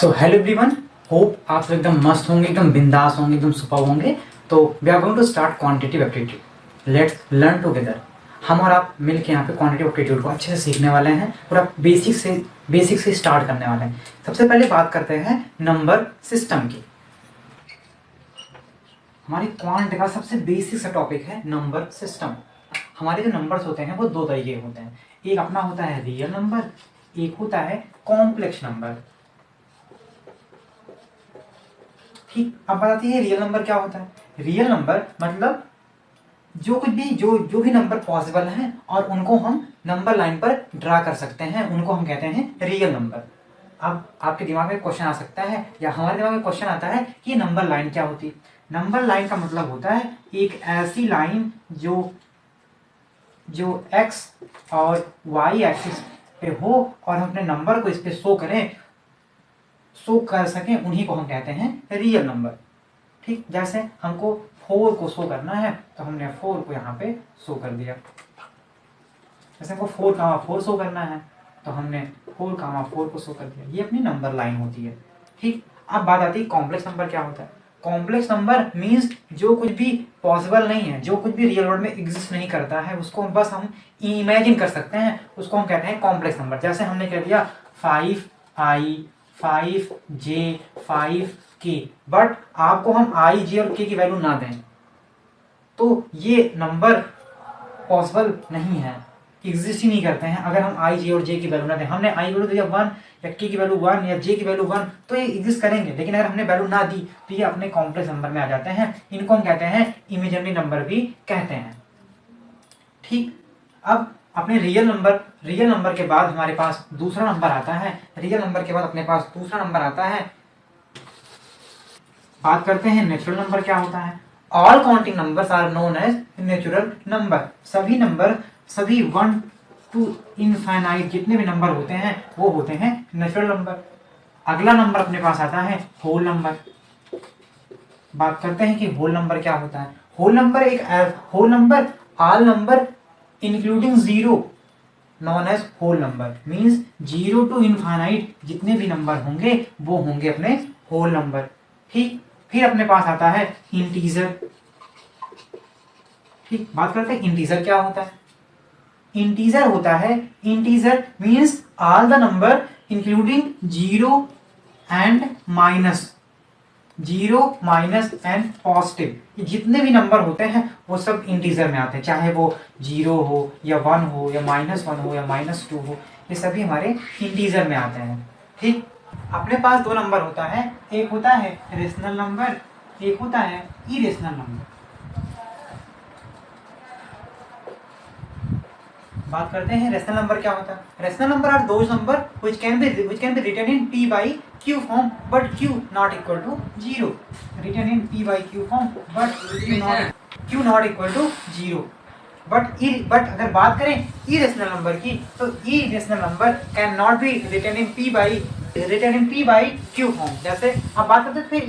So hello everyone, hope आप सब एकदम मस्त होंगे, एकदम बिंदास होंगे, एकदम सुपर होंगे। तो we are going to start quantitative aptitude. Let's learn together. हम और आप मिलके यहाँ पे क्वांटिटेटिव एप्टीट्यूड को अच्छे से सीखने वाले हैं, पूरा बेसिक से स्टार्ट करने वाले हैं। सबसे पहले बात करते हैं नंबर सिस्टम की। हमारी क्वांट का सबसे बेसिक सा टॉपिक है नंबर सिस्टम। हमारे जो नंबर्स होते हैं वो दो तरीके के होते हैं। एक अपना होता है रियल नंबर, एक होता है कॉम्प्लेक्स नंबर। ठीक, अब बताती है रियल नंबर क्या होता है। रियल नंबर मतलब जो भी नंबर पॉसिबल हैं और उनको हम नंबर लाइन पर ड्रा कर सकते हैं, उनको हम कहते हैं रियल नंबर। अब आपके दिमाग में क्वेश्चन आ सकता है या हमारे दिमाग में क्वेश्चन आता है कि नंबर लाइन क्या होती है। नंबर लाइन का मतलब होता है एक ऐसी लाइन जो एक्स और वाई एक्सिस पे हो और हम अपने नंबर को इस पे शो कर सकें, उन्हीं को हम कहते हैं रियल नंबर। ठीक, जैसे हमको 4 को शो करना है तो हमने 4 को यहाँ पे शो कर दिया। जैसे हमको 4, 4 शो करना है तो हमने 4, 4 को शो कर दिया। ये अपनी नंबर लाइन होती है। ठीक, अब बात आती है कॉम्प्लेक्स नंबर क्या होता है। कॉम्प्लेक्स नंबर मीन्स जो कुछ भी पॉसिबल नहीं है, जो कुछ भी रियल वर्ल्ड में एग्जिस्ट नहीं करता है, उसको बस हम इमेजिन कर सकते हैं, उसको हम कहते हैं कॉम्प्लेक्स नंबर। जैसे हमने कह दिया 5i 5j 5k, बट आपको हम i j और k की वैल्यू ना दें तो ये नंबर पॉसिबल नहीं है, एग्जिस्ट ही नहीं करते हैं। अगर हम i j और j की वैल्यू ना दें, हमने i वैल्यू दिया 1 या k की वैल्यू 1 या j की वैल्यू 1, तो ये एग्जिस्ट करेंगे। लेकिन अगर हमने वैल्यू ना दी तो ये अपने कॉम्प्लेक्स नंबर में आ जाते हैं। इनको हम कहते हैं इमेजिनरी नंबर भी कहते हैं। ठीक, अब अपने रियल नंबर के बाद हमारे पास दूसरा नंबर आता है। रियल नंबर के बाद अपने पास दूसरा नंबर आता है। बात करते हैं नेचुरल नंबर क्या होता है। All counting numbers are known as natural number. सभी 1 टू इनफाइनाइट जितने भी नंबर होते हैं वो होते हैं नेचुरल नंबर। अगला नंबर अपने पास आता है होल नंबर। बात करते हैं कि होल नंबर क्या होता है। Whole number all number including zero known as whole number. Means 0 to infinite जितने भी नंबर होंगे वो होंगे अपने होल नंबर। ठीक, फिर अपने पास आता है इंटीजर। ठीक, बात करते हैं इंटीजर क्या होता है। Integer means all the number including 0 minus and positive. जितने भी नंबर होते हैं वो सब इंटीजर में आते हैं, चाहे वो 0 हो या 1 हो या -1 हो या -2 हो, ये सभी हमारे इंटीजर में आते हैं। ठीक, अपने पास दो नंबर होता है, एक होता है रेशनल नंबर, एक होता है इरेशनल नंबर। बात करते हैं रेशनल नंबर क्या होता है। Rational number are those number which can be written in p by q form but q not equal to 0। written in p by q form but q not equal to 0। But अगर बात करें irrational number की तो irrational number can not be written in p by q form. जैसे अब बात करते हैं फिर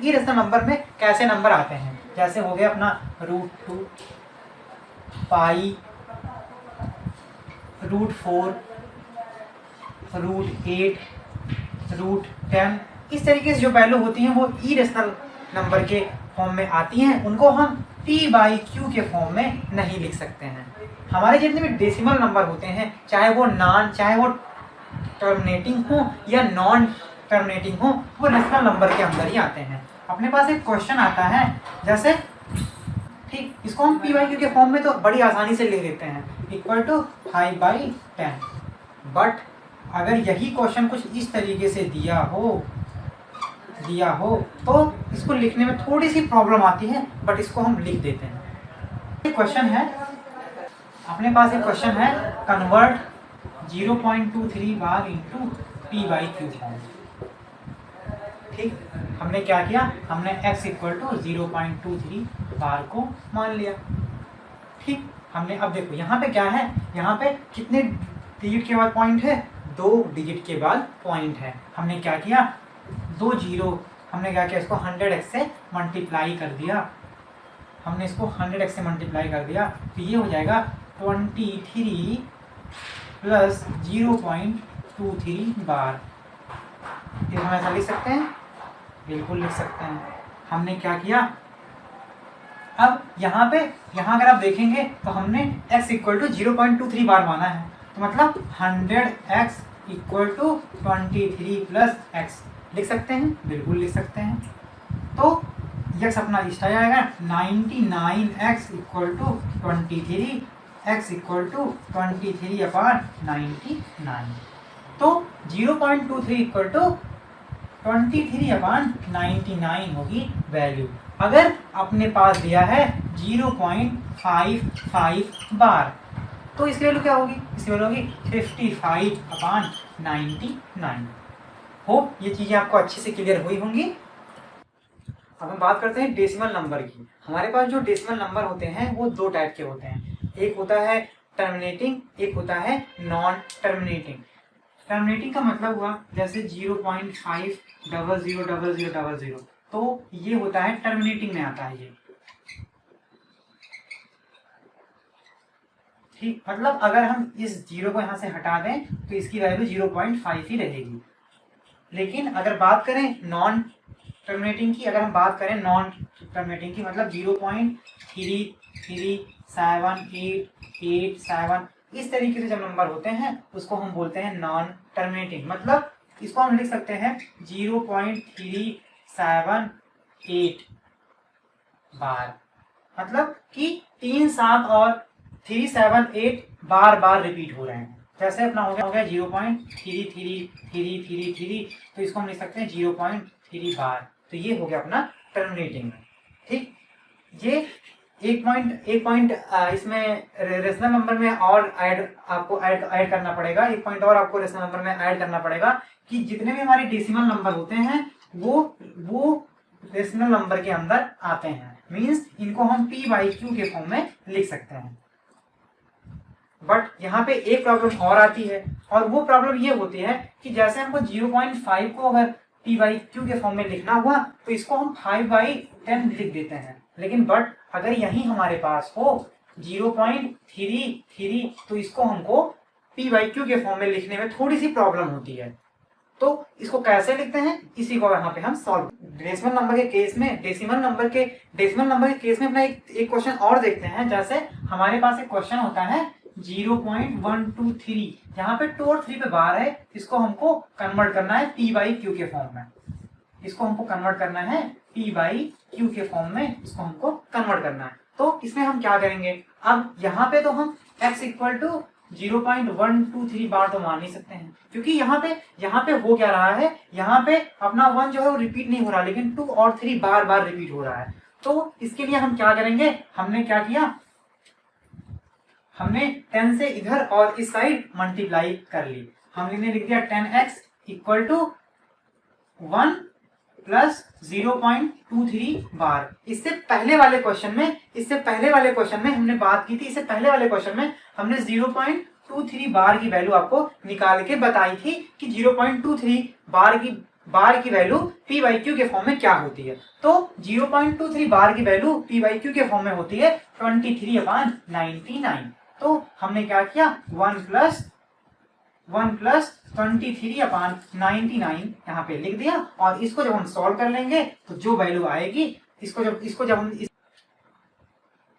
इरेशनल नंबर में कैसे नंबर आते हैं। जैसे हो गया अपना √2 पाई √4 √8 √10, इस तरीके से जो वैल्यू होती हैं वो इरेशनल नंबर के फॉर्म में आती हैं। उनको हम p by q के फॉर्म में नहीं लिख सकते हैं। हमारे जितने भी डेसिमल नंबर होते हैं, चाहे वो टर्मिनेटिंग हो या नॉन टर्मिनेटिंग हो, वो रेशनल नंबर के अंदर ही आते हैं। अपने पास एक क्वेश्चन आता है जैसे, ठीक, इसको हम p by q के फॉर्म में तो बड़ी आसानी से लिख देते हैं =5/10। बट अगर यही क्वेश्चन कुछ इस तरीके से दिया हो तो इसको लिखने में थोड़ी सी प्रॉब्लम आती है, बट इसको हम लिख देते हैं। क्वेश्चन है, अपने पास एक क्वेश्चन है, convert 0.23 bar into p by q form. ठीक, हमने क्या किया, हमने x = 0.23 बार को मान लिया। ठीक, हमने अब देखो यहाँ पे क्या है, यहाँ पे कितने डिजिट के बाद पॉइंट है, 2 डिजिट के बाद पॉइंट है। हमने क्या किया, 2 0, हमने क्या किया, इसको 100x से मल्टीप्लाई कर दिया। हमने इसको 100x से मल्टीप्लाई कर दिया तो ये हो जाएगा 23 + 0.23 बार। फिर हम ऐसा लिख सकते हैं, बिल्कुल लिख सकते हैं। हमने क्या किया, अब यहाँ अगर आप देखेंगे तो हमने x इक्वल टू 0.23 बार माना है, तो मतलब 100x equal to 23 plus x लिख सकते हैं, बिल्कुल लिख सकते हैं। तो x अपना इस आएगा 99x equal to 23, x equal to 23/99। तो 0.23 इक्वल टू 23/99 होगी वैल्यू। अगर अपने पास दिया है 0.55 बार, तो इसकी वैल्यू क्या होगी, इसकी वैल्यू होगी 55/99। होप ये चीजें आपको अच्छे से क्लियर हुई होंगी। अब हम बात करते हैं डेसिमल नंबर की। हमारे पास जो डेसिमल नंबर होते हैं वो दो टाइप के होते हैं, एक होता है टर्मिनेटिंग, एक होता है नॉन टर्मिनेटिंग। टर्मिनेटिंग का मतलब हुआ जैसे 0.5000000, तो ये होता है टर्मिनेटिंग में आता है ये, ठीक। मतलब अगर हम इस जीरो को यहाँ से हटा दें तो इसकी वैल्यू 0.5 ही रहेगी। लेकिन अगर बात करें नॉन टर्मिनेटिंग की, अगर हम बात करें नॉन टर्मिनेटिंग की, मतलब 0.3378887 इस तरीके से जब नंबर होते हैं उसको हम बोलते हैं नॉन टर्मिनेटिंग। मतलब इसको हम लिख सकते हैं 0.378 बार, मतलब कि 3 7 और 378 बार बार रिपीट हो रहे हैं। जैसे अपना हो गया 0.333333, तो इसको हम लिख सकते हैं 0.3 बार। तो ये हो गया अपना टर्मिनेटिंग, ठीक। ये एक पॉइंट इसमें रेशनल नंबर में और आपको ऐड करना पड़ेगा, एक पॉइंट और आपको रेशनल नंबर में ऐड करना पड़ेगा कि जितने भी हमारे डेसिमल नंबर होते हैं वो रेशनल नंबर के अंदर आते हैं। मींस इनको हम p/q के फॉर्म में लिख सकते हैं। बट यहाँ पे एक प्रॉब्लम और आती है, और वो प्रॉब्लम ये होती है कि जैसे हमको 0.5 को अगर p/q के फॉर्म में लिखना हुआ तो इसको हम 5/10 लिख देते हैं। लेकिन बट अगर यही हमारे पास हो 0.33, तो इसको हमको p/q के फॉर्म में लिखने में थोड़ी सी प्रॉब्लम होती है। तो इसको कैसे लिखते हैं, इसी को यहाँ पे हम सॉल्व डेसिमल नंबर के केस में डेसिमल नंबर के केस में अपना एक क्वेश्चन और देखते हैं। जैसे हमारे पास एक क्वेश्चन होता है 0.123, यहाँ पे 2 और 3 पे बार है, इसको हमको कन्वर्ट करना है p/q के फॉर्म में। इसको हमको कन्वर्ट करना है p/q के फॉर्म में, इसको हमको कन्वर्ट करना है। तो इसमें हम क्या करेंगे, अब यहाँ पे तो हम x इक्वल टू 0.123 बार तो मान नहीं सकते हैं, क्योंकि यहाँ पे हो क्या रहा है, यहाँ पे अपना 1 जो है वो रिपीट नहीं हो रहा, लेकिन 2 और 3 बार बार रिपीट हो रहा है। तो इसके लिए हम क्या करेंगे, हमने क्या किया, हमने 10 से इधर और इस साइड मल्टीप्लाई कर ली। हमने लिख दिया 10x इक्वल टू 1 प्लस 0.23 बार। इससे पहले वाले क्वेश्चन में हमने बात की थी, इससे पहले वाले क्वेश्चन में हमने 0.23 बार की वैल्यू आपको निकाल के बताई थी कि 0.23 बार की वैल्यू p/q के फॉर्म में क्या होती है। तो 0.23 बार की वैल्यू p/q के फॉर्म में होती है 23/99। तो हमने क्या किया, 1 प्लस 23/99 यहाँ पे लिख दिया, और इसको जब हम सॉल्व कर लेंगे तो जो वैल्यू आएगी,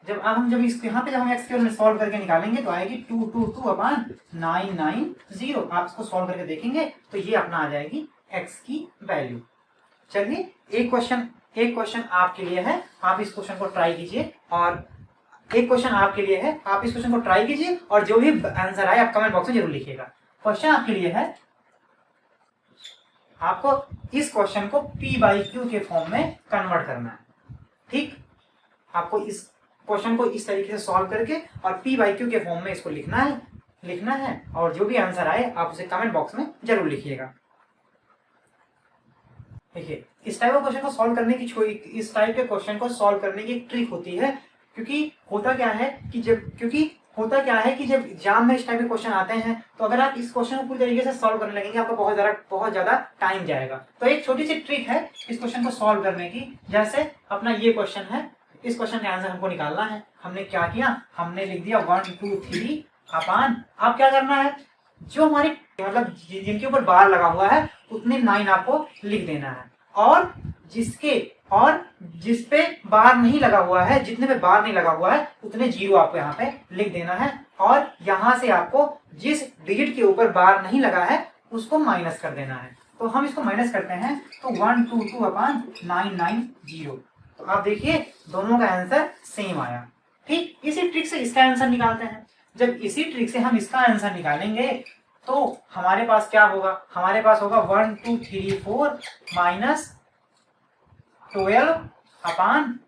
जब हम x के सॉल्व करके निकालेंगे तो आएगी 222/990। आप इसको सॉल्व करके देखेंगे तो ये अपना आ जाएगी x की वैल्यू। चलिए एक क्वेश्चन आपके लिए है, आप इस क्वेश्चन को ट्राई कीजिए, और एक क्वेश्चन आपके लिए है, आप इस क्वेश्चन को ट्राई कीजिए, और जो भी आंसर आए आप कमेंट बॉक्स में जरूर लिखिएगा। क्वेश्चन आपके लिए है, आपको इस क्वेश्चन को p/q के फॉर्म में कन्वर्ट करना है, ठीक। आपको इस क्वेश्चन को इस तरीके से सॉल्व करके और p/q के फॉर्म में इसको लिखना है, और जो भी आंसर आए आप उसे कमेंट बॉक्स में जरूर लिखिएगा। देखिए, इस टाइप के क्वेश्चन को सॉल्व करने की एक ट्रिक होती है, क्योंकि होता क्या है कि जब एग्जाम में इस टाइप के क्वेश्चन आते हैं, तो अगर आप इस क्वेश्चन को पूरी तरीके से सॉल्व करने लगेंगे आपको बहुत ज्यादा टाइम जाएगा। तो एक छोटी सी ट्रिक है इस क्वेश्चन को सॉल्व करने की। जैसे अपना ये क्वेश्चन है, इस क्वेश्चन का आंसर हमको निकालना है। हमने क्या किया, हमने लिख दिया 1 2 3 अपान, अब क्या करना है, जो हमारे मतलब जिनके ऊपर बार लगा हुआ है उतने 9 आपको लिख देना है, और जिस पे बार नहीं लगा हुआ है, जितने पे बार नहीं लगा हुआ है उतने 0 आपको यहाँ पे लिख देना है, और यहाँ से आपको जिस डिजिट के ऊपर बार नहीं लगा है उसको माइनस कर देना है। तो हम इसको माइनस करते हैं तो 122/990। तो आप देखिए दोनों का आंसर सेम आया। ठीक, इसी ट्रिक से इसका आंसर निकालते हैं। जब इसी ट्रिक से हम इसका आंसर निकालेंगे तो हमारे पास क्या होगा, हमारे पास होगा 1234 माइनस 12 अपान,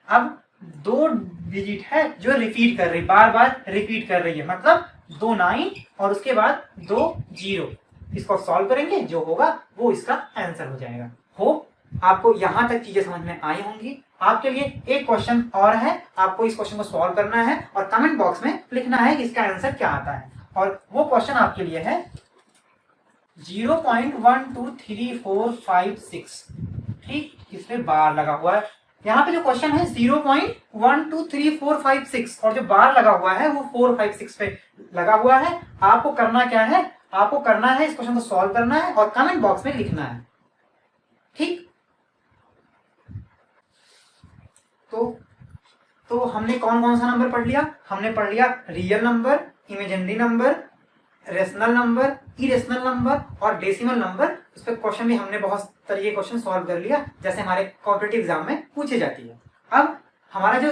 अब 2 डिजिट है जो रिपीट कर रही, बार बार रिपीट कर रही है, मतलब 2 9 और उसके बाद 2 0। इसको सॉल्व करेंगे, जो होगा वो इसका आंसर हो जाएगा। होप आपको यहां तक चीजें समझ में आई होंगी। आपके लिए एक क्वेश्चन और है, आपको इस क्वेश्चन को सॉल्व करना है और कमेंट बॉक्स में लिखना है कि इसका आंसर क्या आता है। और वो क्वेश्चन आपके लिए है 0.12345 ठीक, इसमें बार लगा हुआ है। यहाँ पे जो क्वेश्चन है 0.12345 और जो बार लगा हुआ है वो 456 पे लगा हुआ है। आपको करना क्या है, आपको करना है इस क्वेश्चन को सॉल्व करना है और कमेंट बॉक्स में लिखना है। ठीक, तो हमने कौन कौन सा नंबर पढ़ लिया, हमने पढ़ लिया real number, imaginary number, rational number, irrational number और डेसिमल नंबर। उस पर क्वेश्चन भी हमने बहुत तरीके क्वेश्चन सॉल्व कर लिया जैसे हमारे कॉम्पिटिटिव एग्जाम में पूछे जाती है। अब हमारा जो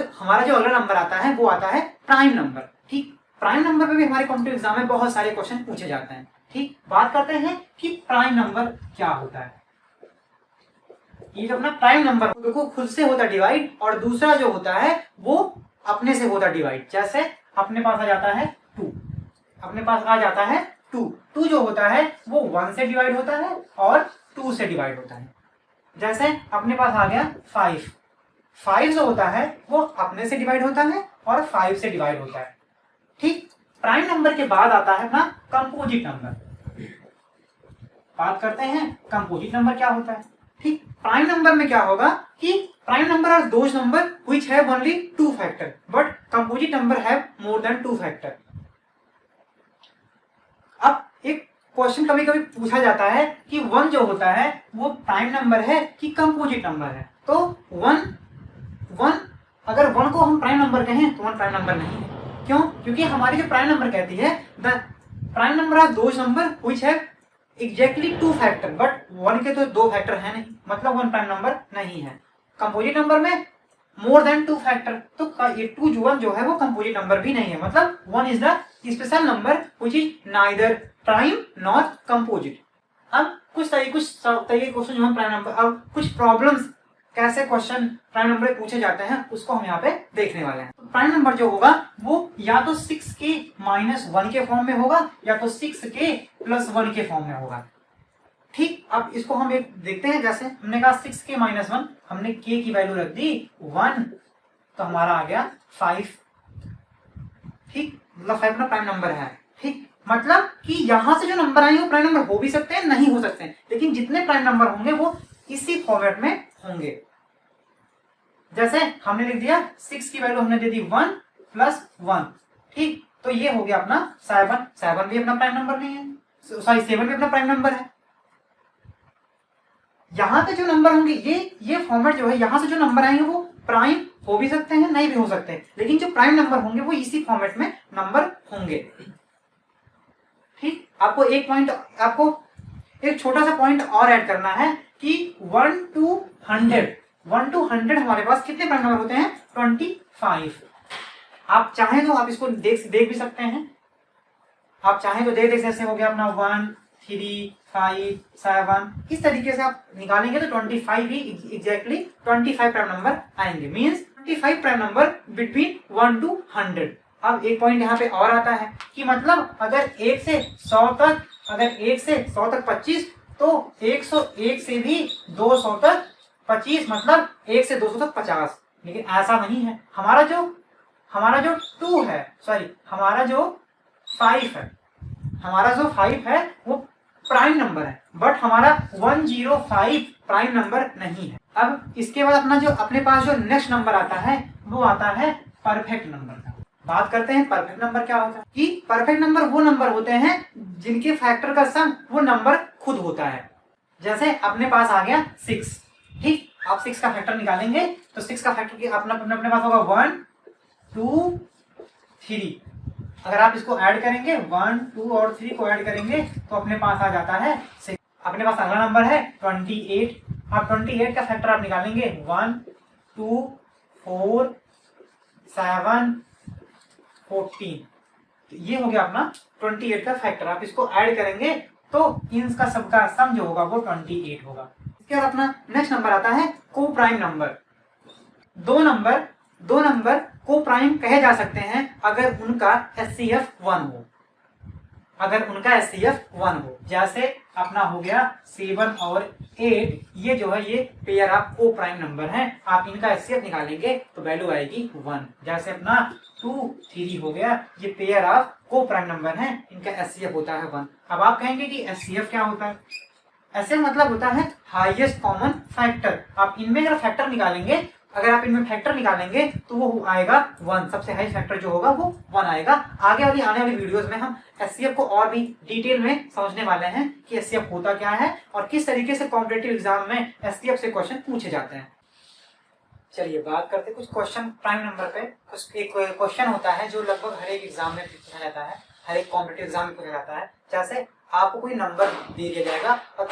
अगला नंबर आता है वो आता है प्राइम नंबर। ठीक, प्राइम नंबर पे भी हमारे कॉम्पिटिटिव एग्जाम में बहुत सारे क्वेश्चन पूछे जाते हैं। ठीक, बात करते हैं कि प्राइम नंबर क्या होता है। ये जो अपना प्राइम नंबर देखो खुद से होता डिवाइड, और दूसरा जो होता है वो अपने से होता डिवाइड। जैसे अपने पास आ जाता है 2, अपने पास आ जाता है 2 जो होता है वो 1 से डिवाइड होता है और 2 से डिवाइड होता है। जैसे अपने पास आ गया 5 जो होता है वो अपने से डिवाइड होता है और 5 से डिवाइड होता है। ठीक, प्राइम नंबर के बाद आता है अपना कंपोजिट नंबर। बात करते हैं कंपोजिट नंबर क्या होता है। ठीक, प्राइम नंबर में क्या होगा कि prime number are those number which have only 2 factor but composite number have more than 2 factor. अब एक क्वेश्चन कभी कभी पूछा जाता है कि 1 जो होता है वो प्राइम नंबर है कि कंपोजिट नंबर है। तो 1 अगर 1 को हम प्राइम नंबर कहें तो 1 प्राइम नंबर नहीं है। क्यों? क्योंकि हमारी जो प्राइम नंबर कहती है the prime number are those number which have exactly 2 factor but 1 के तो 2 फैक्टर है नहीं, मतलब 1 प्राइम नंबर नहीं है। कंपोजिट नंबर में मोर देन 2 फैक्टर, तो ये 1 जो है वो कंपोजिट नंबर भी नहीं है, मतलब 1 is the special number which is neither prime not composite. अब कुछ तरीके क्वेश्चन जो है प्राइम नंबर, अब कुछ प्रॉब्लम्स कैसे क्वेश्चन प्राइम नंबर पूछे जाते हैं उसको हम यहाँ पे देखने वाले हैं। तो प्राइम नंबर जो होगा वो या तो 6k - 1 के फॉर्म में होगा या तो 6k + 1 के फॉर्म में होगा। ठीक, अब इसको हम एक देखते हैं। जैसे हमने कहा 6k - 1, हमने k की वैल्यू रख दी 1, तो हमारा आ गया 5। ठीक, मतलब 5 अपना प्राइम नंबर है। ठीक, मतलब कि यहां से जो नंबर आएंगे वो प्राइम नंबर हो भी सकते हैं, नहीं हो सकते हैं, लेकिन जितने प्राइम नंबर होंगे वो इसी फॉर्मेट में होंगे। जैसे हमने लिख दिया 6 की वैल्यू हमने दे दी 1 + 1। ठीक, तो ये हो गया अपना 7 भी अपना प्राइम नंबर नहीं है, सॉरी 7 भी अपना प्राइम नंबर है। यहां पे जो नंबर होंगे ये फॉर्मेट जो है, यहां से जो नंबर आएंगे वो प्राइम हो भी सकते हैं, नहीं भी हो सकते हैं, लेकिन जो प्राइम नंबर होंगे वो इसी फॉर्मेट में नंबर होंगे। ठीक, आपको एक छोटा सा पॉइंट और ऐड करना है कि 1 to 100 हमारे पास कितने प्राइम नंबर होते हैं? 25। आप चाहें तो आप इसको देख भी सकते हैं, आप चाहें तो देख जैसे हो गया अपना 1 3 5 7, इस तरीके से आप निकालेंगे तो 25 ही एग्जैक्टली 25 प्राइम नंबर आएंगे। Means 25 prime number between 1 to 100। अब एक पॉइंट यहाँ पे और आता है कि मतलब अगर 1 से 100 तक, अगर 1 से 100 तक 25, तो 101 से भी 200 तक 25, मतलब 1 से 200 तक 50। लेकिन ऐसा नहीं है, हमारा जो 2 है, सॉरी हमारा जो 5 है वो प्राइम नंबर है, बट हमारा 105 प्राइम नंबर नहीं है। अब इसके बाद अपने पास जो नेक्स्ट नंबर आता है वो आता है परफेक्ट नंबर का। बात करते हैं परफेक्ट नंबर क्या होता है। कि परफेक्ट नंबर वो नंबर होते हैं जिनके फैक्टर का सम वो नंबर खुद होता है। जैसे अपने पास आ गया 6, ठीक, आप 6 का फैक्टर निकालेंगे तो 6 का फैक्टर की अपने पास होगा 1 2 3। अगर आप इसको ऐड करेंगे 1 2 और 3 को ऐड करेंगे तो अपने पास आ जाता है 6। अपने पास अगला नंबर है 28। आप 28 का फैक्टर आप निकालेंगे 1 2 4 7 14। तो ये हो गया अपना 28 का फैक्टर। आप इसको ऐड करेंगे तो इनका सबका सम जो होगा वो 28 होगा। इसके बाद अपना नेक्स्ट नंबर आता है को प्राइम नंबर। दो नंबर को प्राइम कहे जा सकते हैं अगर उनका एचसीएफ 1 हो। अगर उनका एचसीएफ 1 हो, जैसे अपना हो गया 7 और 8, ये जो है ये पेयर ऑफ को प्राइम नंबर हैं। आप इनका एचसीएफ निकालेंगे तो वैल्यू आएगी 1। जैसे अपना 2 3 हो गया, ये पेयर ऑफ को प्राइम नंबर हैं, इनका एचसीएफ होता है 1। अब आप कहेंगे कि एचसीएफ क्या होता है? ऐसे मतलब होता है हाईएस्ट कॉमन फैक्टर। आप इनमें अगर फैक्टर निकालेंगे, अगर आप इनमें फैक्टर निकालेंगे तो वो आएगा 1। सबसे हाई फैक्टर जो होगा वो 1 आएगा। आगे वाली आने वाली वीडियोस में हम एचसीएफ को और भी डिटेल में समझने वाले हैं कि एचसीएफ होता क्या है और किस तरीके से कॉम्पिटिटिव एग्जाम में एचसीएफ से क्वेश्चन पूछे जाते हैं। चलिए बात करते कुछ क्वेश्चन प्राइम नंबर पे। एक क्वेश्चन होता है जो लगभग हर एक एग्जाम में पूछा जाता है, हर एक कॉम्पिटिटिव एग्जाम में पूछा जाता है। जैसे आपको कोई नंबर दे दिया जाएगा और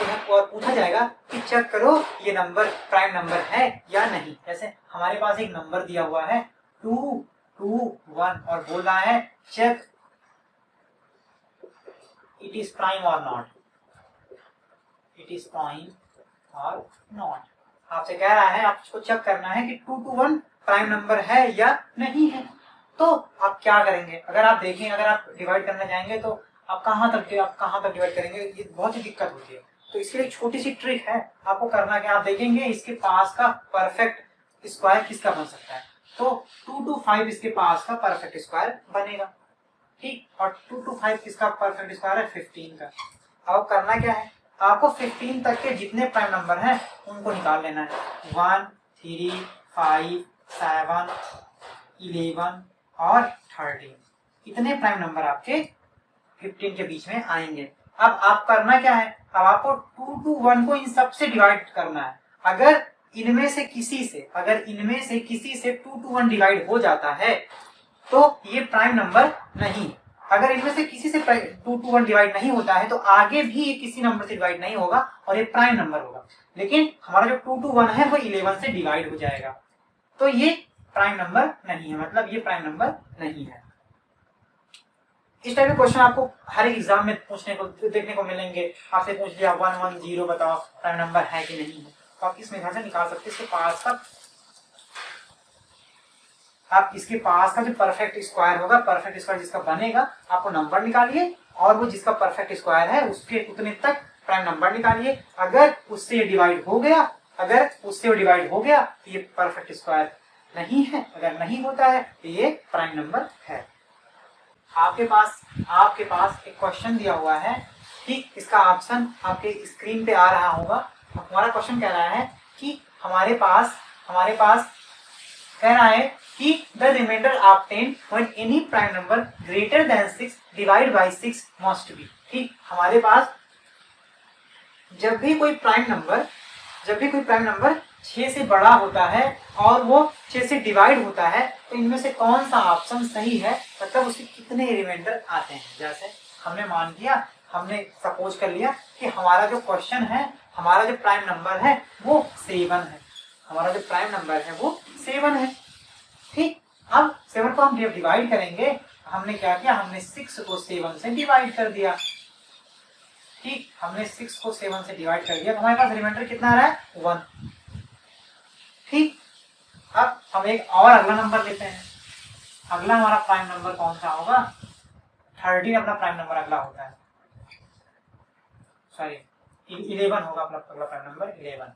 पूछा जाएगा कि चेक करो ये नंबर प्राइम नंबर है या नहीं। जैसे हमारे पास एक नंबर दिया हुआ है 2 2 1 और बोल रहा है चेक इट इज प्राइम और नॉट, इट इज प्राइम और नॉट। आपसे कह रहा है आपको चेक करना है कि 2 2 1 प्राइम नंबर है या नहीं है। तो आप क्या करेंगे? अगर आप देखें, अगर आप डिवाइड करना चाहेंगे तो आप कहाँ तक डिवाइड करेंगे? ये बहुत ही दिक्कत होती है। तो इसके लिए छोटी सी ट्रिक है। आपको करना क्या, आप देखेंगे इसके पास का परफेक्ट स्क्वायर किसका बन सकता है। तो 2 2 5 इसके पास का परफेक्ट स्क्वायर बनेगा, ठीक। और 2 2 5 किसका परफेक्ट स्क्वायर है? 15 का। अब करना क्या है, आपको 15 तक के जितने प्राइम नंबर हैं उनको निकाल लेना है। 1 3 5 7 11 और 13, इतने प्राइम नंबर आपके 15 के बीच में आएंगे। अब आप करना क्या है, अब आपको 2 2 1 को इन सबसे डिवाइड करना है। अगर इनमें से किसी से 2 2 1 डिवाइड हो जाता है तो ये प्राइम नंबर नहीं। अगर इनमें से किसी से 2 2 1 डिवाइड नहीं होता है तो आगे भी ये किसी नंबर से डिवाइड नहीं होगा और ये प्राइम नंबर होगा। लेकिन हमारा जो 2 2 1 है वो 11 से डिवाइड हो जाएगा, तो ये प्राइम नंबर नहीं है, मतलब ये प्राइम नंबर नहीं है। इस टाइप के क्वेश्चन आपको हर एक एग्जाम में पूछने को देखने को मिलेंगे। आपसे पूछ लिया 1 1 0 बताओ प्राइम नंबर है कि नहीं है, तो आप इस मेथड से निकाल सकते हैं। इसके पास का आप इसके पास का जो परफेक्ट स्क्वायर होगा, परफेक्ट स्क्वायर जिसका बनेगा, आपको नंबर निकालिए और वो जिसका परफेक्ट स्क्वायर है उसके उतने तक प्राइम नंबर निकालिए। अगर उससे डिवाइड हो गया तो ये परफेक्ट स्क्वायर नहीं है, अगर नहीं होता है तो ये प्राइम नंबर है। आपके पास एक क्वेश्चन दिया हुआ है, ठीक। इसका ऑप्शन आपके स्क्रीन पे आ रहा होगा। हमारा क्वेश्चन कह रहा है कि हमारे पास कह रहा है कि the remainder obtain when any prime number greater than 6 divide by 6 must be, ठीक। हमारे पास जब भी कोई प्राइम नंबर 6 से बड़ा होता है और वो 6 से डिवाइड होता है तो इनमें से कौन सा ऑप्शन सही है, मतलब उसके कितने रिमाइंडर आते हैं। जैसे हमने सपोज कर लिया कि हमारा जो क्वेश्चन है, हमारा जो प्राइम नंबर है वो 7 है, हमारा जो प्राइम नंबर है वो 7 है, ठीक। अब 7 को हम डिवाइड करेंगे, हमने क्या किया, हमने 6 को 7 से डिवाइड कर दिया, ठीक। हमने 6 को 7 से डिवाइड कर दिया तो हमारे पास रिमाइंडर कितना आ रहा है? 1, ठीक। अब हम एक और अगला नंबर लेते हैं। अगला हमारा प्राइम नंबर कौन सा होगा? 13 अपना प्राइम नंबर अगला होता है, सॉरी 11 होगा अपना अगला प्राइम नंबर 11।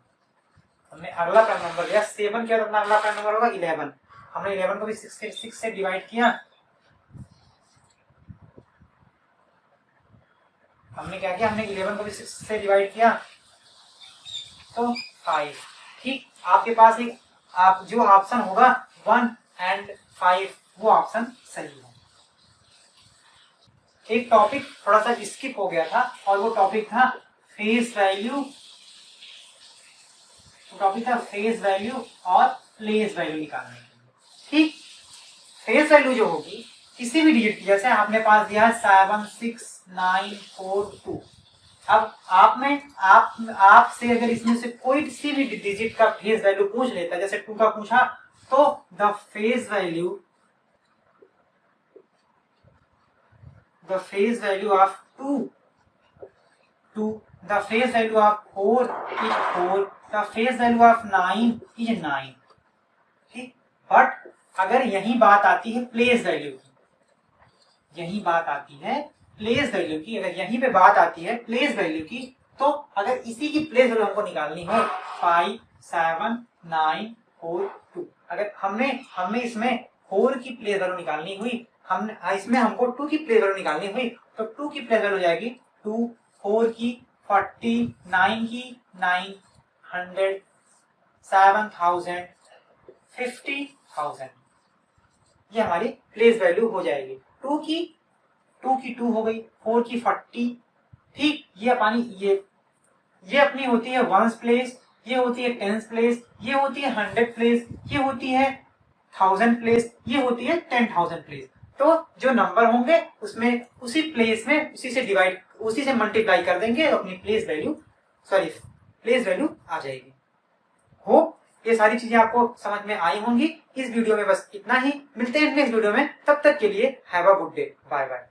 हमने अगला प्राइम नंबर लिया 7 किया तो अपना अगला प्राइम नंबर होगा 11। हमने 11 को भी 6 से डिवाइड किया, हमने क्या किया, हमने 11 को भी 6 से डिवाइड किया तो 5, ठीक। आपके पास एक जो ऑप्शन होगा 1 and 5 वो ऑप्शन सही है। एक टॉपिक थोड़ा सा स्किप हो गया था और वो टॉपिक था फेस वैल्यू, फेस वैल्यू और प्लेस वैल्यू निकालने के लिए। ठीक, फेस वैल्यू जो होगी किसी भी डिजिट की, जैसे आपने पास दिया है 7 6 9 4 2। अब आपसे अगर इसमें से कोई किसी भी डिजिट का फेस वैल्यू पूछ लेता है, जैसे 2 का पूछा, तो the face value of 2, the face value of 4 is 4, the face value of 9 is 9। ठीक, बट अगर यही बात आती है प्लेस वैल्यू की, अगर यहीं पे बात आती है प्लेस वैल्यू की, तो अगर इसी की प्लेस वैल्यू हमको निकालनी हो 5 7 9 4 2, अगर हमने इसमें 4 की प्लेस वैल्यू निकालनी हुई, इसमें हमको 2 की प्लेस वैल्यू निकालनी हुई, तो 2 की प्लेस वैल्यू हो जाएगी 2, 4 की 40, 9 की 900, 7000, 50,000, ये हमारी प्लेस वैल्यू हो जाएगी। 2 की 2 हो गई, 4 की 40। ठीक, ये अपनी होती है 1s प्लेस, ये होती है 10s प्लेस, ये होती है 100 प्लेस, ये होती है 1000 प्लेस, ये होती है 10,000 प्लेस। तो जो नंबर होंगे उसमें उसी प्लेस में उसी से मल्टीप्लाई कर देंगे, अपनी प्लेस वैल्यू आ जाएगी। होप ये सारी चीजें आपको समझ में आई होंगी। इस वीडियो में बस इतना ही, मिलते हैं नेक्स्ट वीडियो में, तब तक के लिए have a good day, bye bye.